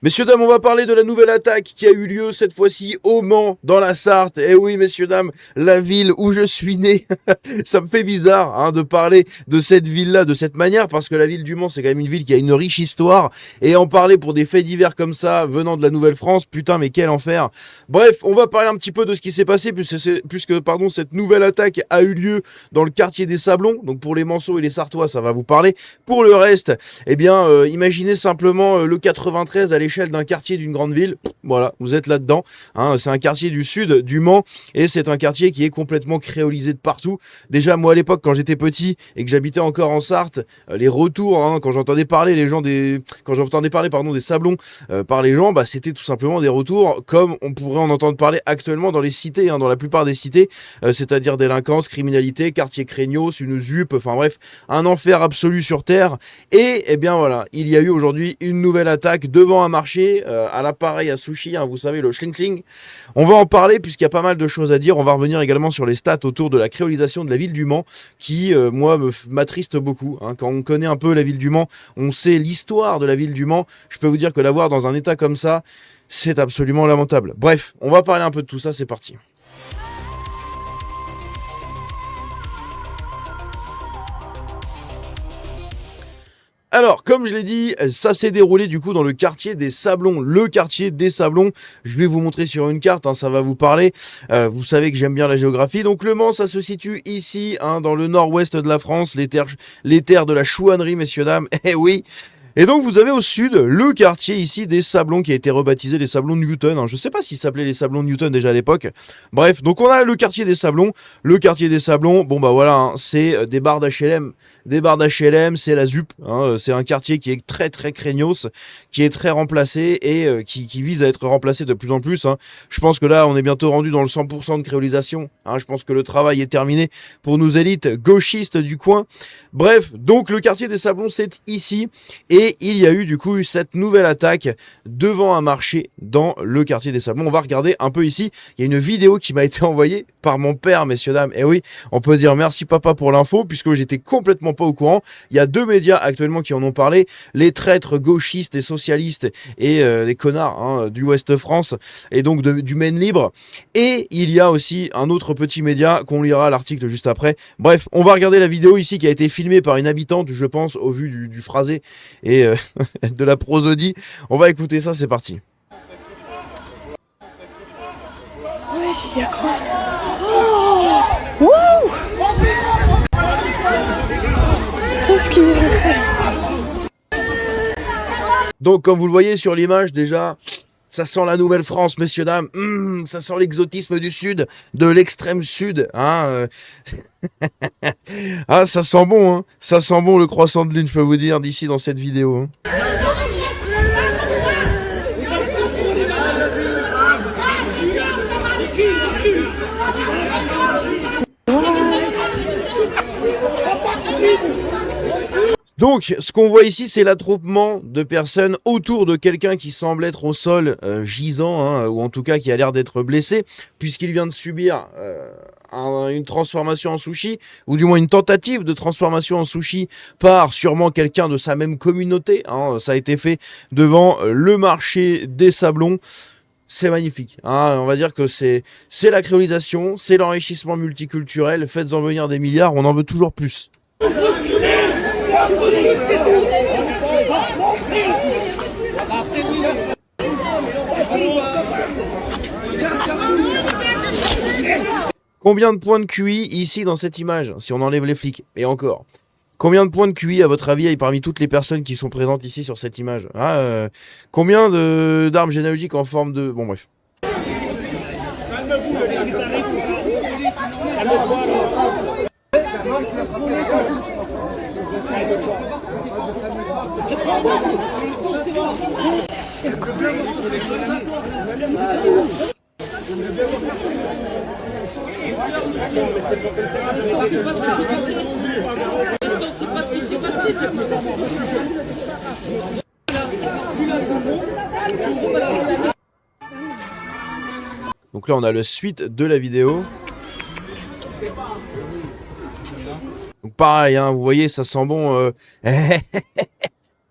Messieurs, dames, on va parler de la nouvelle attaque qui a eu lieu cette fois-ci au Mans, dans la Sarthe. Eh oui, messieurs, dames, la ville où je suis né. Ça me fait bizarre de parler de cette ville-là de cette manière, parce que la ville du Mans, c'est quand même une ville qui a une riche histoire. Et en parler pour des faits divers comme ça, venant de la Nouvelle-France, putain, mais quel enfer. Bref, on va parler un petit peu de ce qui s'est passé, puisque cette nouvelle attaque a eu lieu dans le quartier des Sablons. Donc pour les Manceaux et les Sartois, ça va vous parler. Pour le reste, eh bien, imaginez simplement le 93 à l'échelle d'un quartier d'une grande ville. Voilà, vous êtes là-dedans. C'est un quartier du sud du Mans et c'est un quartier qui est complètement créolisé de partout. Déjà, moi à l'époque, quand j'étais petit et que j'habitais encore en Sarthe, les retours, quand j'entendais parler des Sablons par les gens, c'était tout simplement des retours comme on pourrait en entendre parler actuellement dans les cités, dans la plupart des cités, c'est-à-dire délinquance, criminalité, quartier craignos, une ZUP, enfin bref, un enfer absolu sur terre. Et eh bien voilà, il y a eu aujourd'hui une nouvelle attaque devant un marché, à l'appareil à sushi, vous savez, le Schling Schling. On va en parler puisqu'il y a pas mal de choses à dire. On va revenir également sur les stats autour de la créolisation de la ville du Mans qui, moi, m'attriste beaucoup. Quand on connaît un peu la ville du Mans, on sait l'histoire de la ville du Mans. Je peux vous dire que la voir dans un état comme ça, c'est absolument lamentable. Bref, on va parler un peu de tout ça, c'est parti. Alors, comme je l'ai dit, ça s'est déroulé du coup dans le quartier des Sablons. Le quartier des Sablons, je vais vous montrer sur une carte, ça va vous parler. Vous savez que j'aime bien la géographie. Donc le Mans, ça se situe ici, dans le nord-ouest de la France, les terres de la chouannerie, messieurs, dames. Eh oui. Et donc vous avez au sud le quartier ici des Sablons qui a été rebaptisé les Sablons Newton. Je sais pas s'il s'appelait les Sablons Newton déjà à l'époque. Bref, donc on a le quartier des Sablons. Le quartier des Sablons, bon voilà, c'est des barres d'HLM. Des barres d'HLM, c'est la ZUP. C'est un quartier qui est très très craignos, qui est très remplacé et qui vise à être remplacé de plus en plus. Je pense que là on est bientôt rendu dans le 100% de créolisation. Je pense que le travail est terminé pour nos élites gauchistes du coin. Bref, donc le quartier des Sablons c'est ici. Et il y a eu du coup cette nouvelle attaque devant un marché dans le quartier des Sablons. On va regarder un peu ici. Il y a une vidéo qui m'a été envoyée par mon père, messieurs, dames. Et oui, on peut dire merci papa pour l'info, puisque j'étais complètement pas au courant. Il y a 2 médias actuellement qui en ont parlé. Les traîtres gauchistes et socialistes et les connards du Ouest France et donc du Maine Libre. Et il y a aussi un autre petit média qu'on lira l'article juste après. Bref, on va regarder la vidéo ici qui a été filmée par une habitante, je pense, au vu du phrasé et de la prosodie. On va écouter ça, c'est parti. Wesh, y'a quoi? Oh, wouh! Qu'est-ce qu'ils ont fait? Donc comme vous le voyez sur l'image déjà, ça sent la Nouvelle-France, messieurs, dames. Ça sent l'exotisme du sud, de l'extrême sud. Ça sent bon, Ça sent bon le croissant de lune, je peux vous dire, d'ici dans cette vidéo. Donc, ce qu'on voit ici, c'est l'attroupement de personnes autour de quelqu'un qui semble être au sol gisant, ou en tout cas qui a l'air d'être blessé, puisqu'il vient de subir une transformation en sushi, ou du moins une tentative de transformation en sushi par sûrement quelqu'un de sa même communauté. Ça a été fait devant le marché des Sablons. C'est magnifique, on va dire que c'est la créolisation, c'est l'enrichissement multiculturel. Faites-en venir des milliards, on en veut toujours plus. Combien de points de QI ici dans cette image, si on enlève les flics? Et encore. Combien de points de QI, à votre avis, parmi toutes les personnes qui sont présentes ici sur cette image? Combien d'armes généalogiques en forme de... Bon, bref. Donc là on a la suite de la vidéo. Donc pareil, vous voyez, ça sent bon.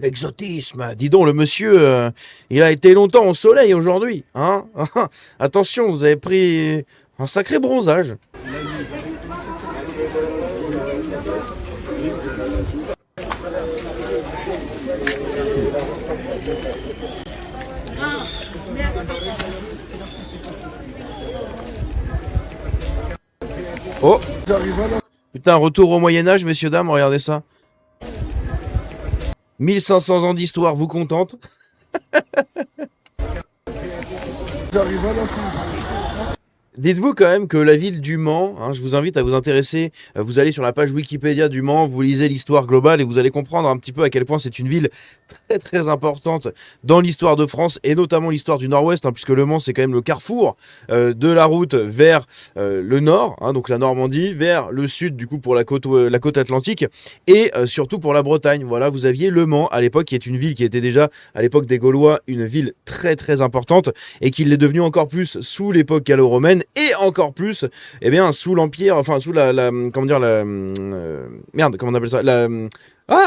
l'exotisme. Dis donc, le monsieur, il a été longtemps au soleil aujourd'hui, hein. Attention, vous avez pris un sacré bronzage. Oh, putain, retour au Moyen-Âge, messieurs, dames, regardez ça. 1500 ans d'histoire vous contente? Dites-vous quand même que la ville du Mans, hein, je vous invite à vous intéresser, vous allez sur la page Wikipédia du Mans, vous lisez l'histoire globale et vous allez comprendre un petit peu à quel point c'est une ville très très importante dans l'histoire de France et notamment l'histoire du Nord-Ouest, hein, puisque le Mans c'est quand même le carrefour de la route vers le nord, hein, donc la Normandie, vers le sud du coup pour la côte atlantique et surtout pour la Bretagne. Voilà, vous aviez le Mans à l'époque qui est une ville qui était déjà à l'époque des Gaulois une ville très très importante et qui l'est devenue encore plus sous l'époque gallo-romaine et encore plus, eh bien, sous l'Empire, enfin, sous comment dire, merde, comment on appelle ça,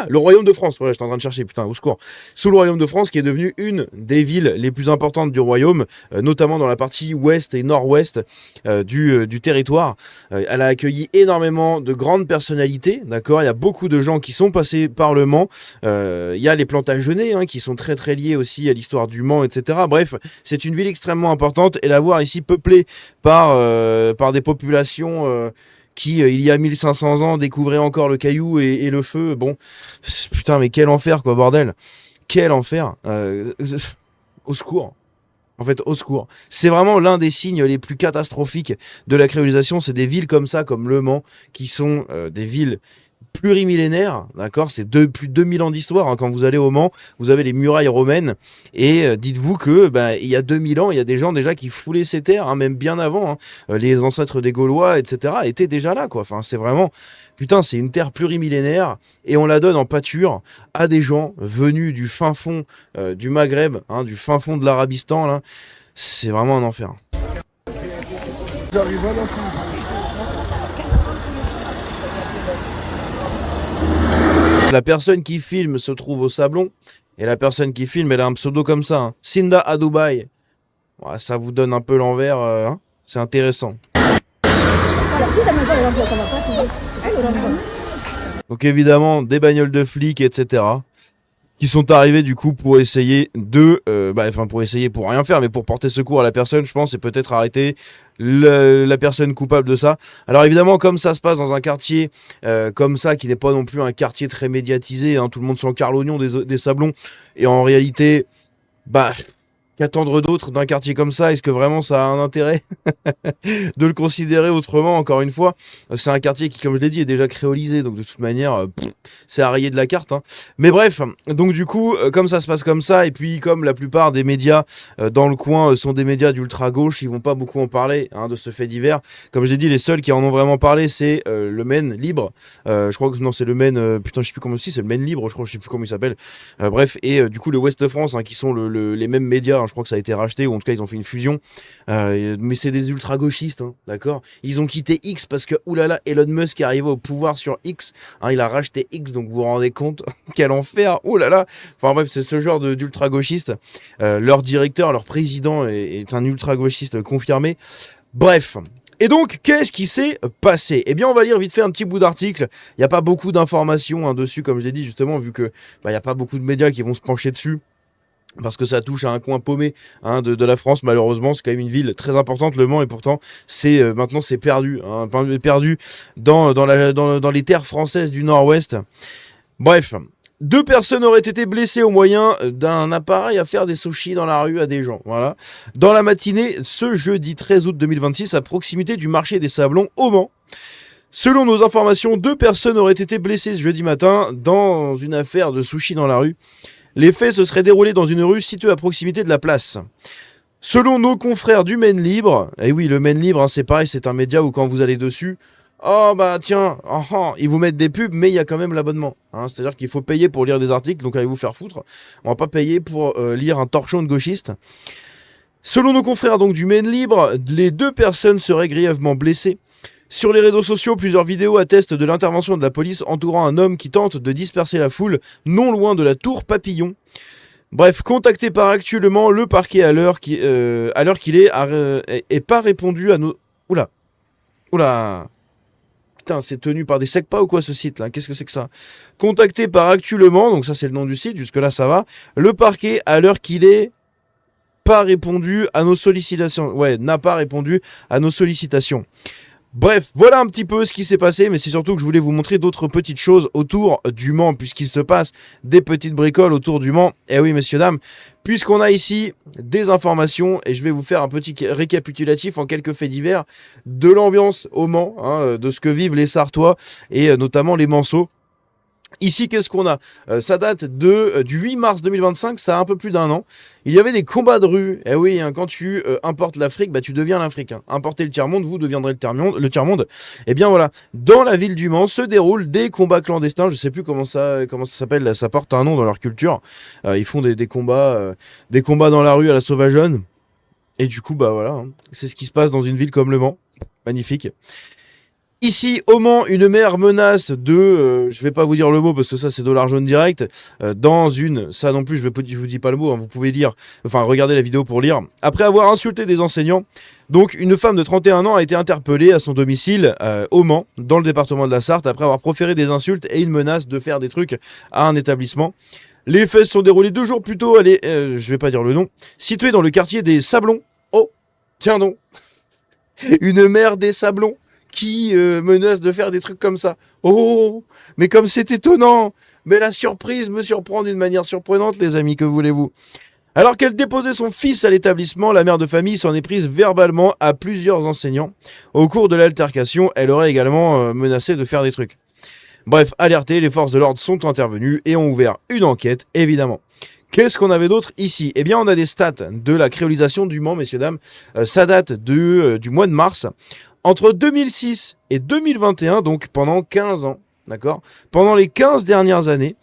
le Royaume de France, voilà, j'étais en train de chercher, putain, au secours. Sous le Royaume de France, qui est devenu une des villes les plus importantes du Royaume, notamment dans la partie ouest et nord-ouest du territoire. Elle a accueilli énormément de grandes personnalités, d'accord. Il y a beaucoup de gens qui sont passés par le Mans. Il y a les Plantagenets, hein, qui sont très très liés aussi à l'histoire du Mans, etc. Bref, c'est une ville extrêmement importante et la voir ici peuplée par des populations qui, il y a 1500 ans, découvraient encore le caillou et le feu. Bon, putain, mais quel enfer, quoi, bordel. Quel enfer. Au secours. En fait, au secours. C'est vraiment l'un des signes les plus catastrophiques de la créolisation. C'est des villes comme ça, comme Le Mans, qui sont des villes plurimillénaires, d'accord. C'est plus de 2000 ans d'histoire, hein. Quand vous allez au Mans, vous avez les murailles romaines et dites-vous que il y a 2000 ans, il y a des gens déjà qui foulaient ces terres, hein, même bien avant, hein. Les ancêtres des Gaulois, etc. étaient déjà là, quoi. Enfin, c'est vraiment, putain, c'est une terre plurimillénaire et on la donne en pâture à des gens venus du fin fond du Maghreb, hein, du fin fond de l'Arabistan, là. C'est vraiment un enfer. La personne qui filme se trouve au Sablon et la personne qui filme, elle a un pseudo comme ça, hein. Sinda à Dubaï. Ouais, ça vous donne un peu l'envers, hein. C'est intéressant. Donc évidemment, des bagnoles de flics, etc. qui sont arrivés du coup pour essayer pour rien faire, mais pour porter secours à la personne, je pense, et peut-être arrêter la personne coupable de ça. Alors évidemment, comme ça se passe dans un quartier comme ça, qui n'est pas non plus un quartier très médiatisé, hein, tout le monde s'en carre l'oignon des Sablons, et en réalité, qu'attendre d'autre d'un quartier comme ça? Est-ce que vraiment ça a un intérêt de le considérer autrement? Encore une fois, c'est un quartier qui, comme je l'ai dit, est déjà créolisé, donc de toute manière, c'est à rayer de la carte, hein. Mais bref, donc du coup, comme ça se passe comme ça, et puis comme la plupart des médias dans le coin sont des médias d'ultra-gauche, ils vont pas beaucoup en parler, hein, de ce fait divers. Comme j'ai dit, les seuls qui en ont vraiment parlé, c'est le Maine Libre. Je crois que non, c'est le Maine, putain, je sais plus comment c'est le Maine Libre, je crois, je sais plus comment il s'appelle. Bref, et du coup, le Ouest France, hein, qui sont les mêmes médias, hein, je crois que ça a été racheté, ou en tout cas, ils ont fait une fusion. Mais c'est des ultra-gauchistes, hein, d'accord. Ils ont quitté X parce que, oulala, Elon Musk est arrivé au pouvoir sur X, hein, il a racheté X, donc vous vous rendez compte quel enfer, oulala. Enfin bref, c'est ce genre d'ultra-gauchistes. Leur directeur, leur président est un ultra-gauchiste confirmé. Bref. Et donc, qu'est-ce qui s'est passé? Eh bien, on va lire vite fait un petit bout d'article. Il n'y a pas beaucoup d'informations, hein, dessus, comme je l'ai dit, justement, vu que il n'y a pas beaucoup de médias qui vont se pencher dessus. Parce que ça touche à un coin paumé, hein, de la France, malheureusement. C'est quand même une ville très importante, Le Mans, et pourtant maintenant c'est perdu, hein, perdu dans les terres françaises du Nord-Ouest. Bref, 2 personnes auraient été blessées au moyen d'un appareil à faire des sushis dans la rue à des gens. Voilà. Dans la matinée, ce jeudi 13 août 2026, à proximité du marché des Sablons au Mans. Selon nos informations, 2 personnes auraient été blessées ce jeudi matin dans une affaire de sushis dans la rue. Les faits se seraient déroulés dans une rue située à proximité de la place. Selon nos confrères du Maine Libre, et oui, le Maine Libre, hein, c'est pareil, c'est un média où quand vous allez dessus, oh bah tiens, ils vous mettent des pubs, mais il y a quand même l'abonnement, hein, c'est-à-dire qu'il faut payer pour lire des articles, donc allez vous faire foutre. On va pas payer pour lire un torchon de gauchiste. Selon nos confrères donc du Maine Libre, les 2 personnes seraient grièvement blessées. Sur les réseaux sociaux, plusieurs vidéos attestent de l'intervention de la police entourant un homme qui tente de disperser la foule non loin de la tour Papillon. Bref, contacté par actuellement, le parquet à l'heure qu'il est pas répondu à nos... Oula. Oula. Putain, c'est tenu par des secpas ou quoi ce site là? Qu'est-ce que c'est que ça? Contacté par actuellement, donc ça c'est le nom du site, jusque là ça va. Le parquet à l'heure qu'il est pas répondu à nos sollicitations. Ouais, n'a pas répondu à nos sollicitations. Bref, voilà un petit peu ce qui s'est passé, mais c'est surtout que je voulais vous montrer d'autres petites choses autour du Mans, puisqu'il se passe des petites bricoles autour du Mans. Et oui, messieurs, dames, puisqu'on a ici des informations, et je vais vous faire un petit récapitulatif en quelques faits divers de l'ambiance au Mans, hein, de ce que vivent les Sartois, et notamment les Manceaux. Ici, qu'est-ce qu'on a? Ça date du 8 mars 2025, ça a un peu plus d'un an. Il y avait des combats de rue. Eh oui, hein, quand tu importes l'Afrique, bah, tu deviens l'Africain. Importez le tiers-monde, vous deviendrez le tiers-monde. Et bien voilà, dans la ville du Mans se déroulent des combats clandestins. Je sais plus comment ça s'appelle, là, ça porte un nom dans leur culture. Ils font des combats dans la rue à la sauvageonne. Et du coup, bah voilà, hein, c'est ce qui se passe dans une ville comme Le Mans. Magnifique. Ici, au Mans, une mère menace de, je vais pas vous dire le mot parce que ça c'est dollar jaune direct, ça non plus je vous dis pas le mot, hein, vous pouvez lire, enfin regardez la vidéo pour lire. Après avoir insulté des enseignants, donc une femme de 31 ans a été interpellée à son domicile au Mans, dans le département de la Sarthe, après avoir proféré des insultes et une menace de faire des trucs à un établissement. Les faits se sont déroulés 2 jours plus tôt, je vais pas dire le nom, situé dans le quartier des Sablons. Oh, tiens donc, une mère des Sablons qui menace de faire des trucs comme ça. Oh, mais comme c'est étonnant. Mais la surprise me surprend d'une manière surprenante, les amis, que voulez-vous? Alors qu'elle déposait son fils à l'établissement, la mère de famille s'en est prise verbalement à plusieurs enseignants. Au cours de l'altercation, elle aurait également menacé de faire des trucs. Bref, alertés, les forces de l'ordre sont intervenues et ont ouvert une enquête, évidemment. Qu'est-ce qu'on avait d'autre ici? Eh bien, on a des stats de la créolisation du Mans, messieurs, dames. Ça date du mois de mars. Entre 2006 et 2021, donc pendant 15 ans, d'accord? Pendant les 15 dernières années,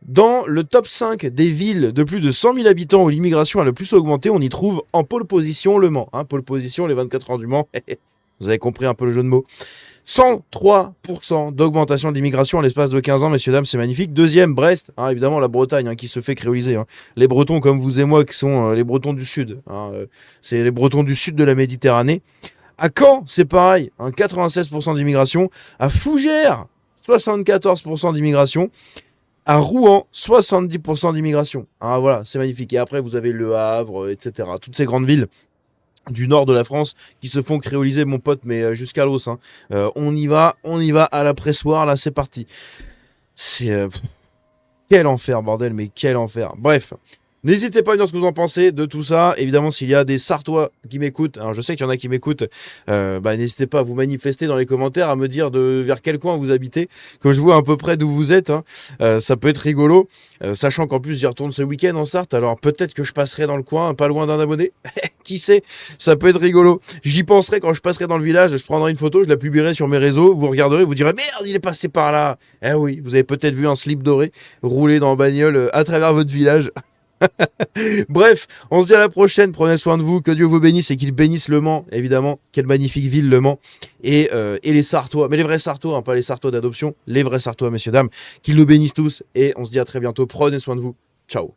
dans le top 5 des villes de plus de 100 000 habitants où l'immigration a le plus augmenté, on y trouve en pole position Le Mans. Hein, pole position, les 24 heures du Mans. Vous avez compris un peu le jeu de mots. 103% d'augmentation de l'immigration à l'espace de 15 ans, messieurs, dames, c'est magnifique. Deuxième, Brest, hein, évidemment la Bretagne, hein, qui se fait créoliser. Hein. Les Bretons comme vous et moi, qui sont les Bretons du Sud. Hein, c'est les Bretons du Sud de la Méditerranée. À Caen, c'est pareil, hein, 96% d'immigration. À Fougères, 74% d'immigration. À Rouen, 70% d'immigration. Ah, voilà, c'est magnifique. Et après, vous avez Le Havre, etc. Toutes ces grandes villes du nord de la France qui se font créoliser, mon pote, mais jusqu'à l'os. Hein. On y va à la pressoir, là, c'est parti. C'est... quel enfer, bordel, mais quel enfer. Bref. N'hésitez pas à dire ce que vous en pensez de tout ça. Évidemment, s'il y a des Sartois qui m'écoutent, alors je sais qu'il y en a qui m'écoutent, n'hésitez pas à vous manifester dans les commentaires, à me dire vers quel coin vous habitez, que je vois à peu près d'où vous êtes. Hein. Ça peut être rigolo, sachant qu'en plus j'y retourne ce week-end en Sarthe, alors peut-être que je passerai dans le coin, pas loin d'un abonné. Qui sait, ça peut être rigolo. J'y penserai quand je passerai dans le village, je prendrai une photo, je la publierai sur mes réseaux, vous regarderez, vous direz merde, il est passé par là. Eh oui, vous avez peut-être vu un slip doré rouler dans la bagnole à travers votre village. Bref, on se dit à la prochaine, prenez soin de vous, que Dieu vous bénisse et qu'il bénisse Le Mans, évidemment, quelle magnifique ville Le Mans, et les Sartois, mais les vrais Sartois, hein, pas les Sartois d'adoption, les vrais Sartois, messieurs, dames, qu'ils le bénissent tous, et on se dit à très bientôt, prenez soin de vous, ciao.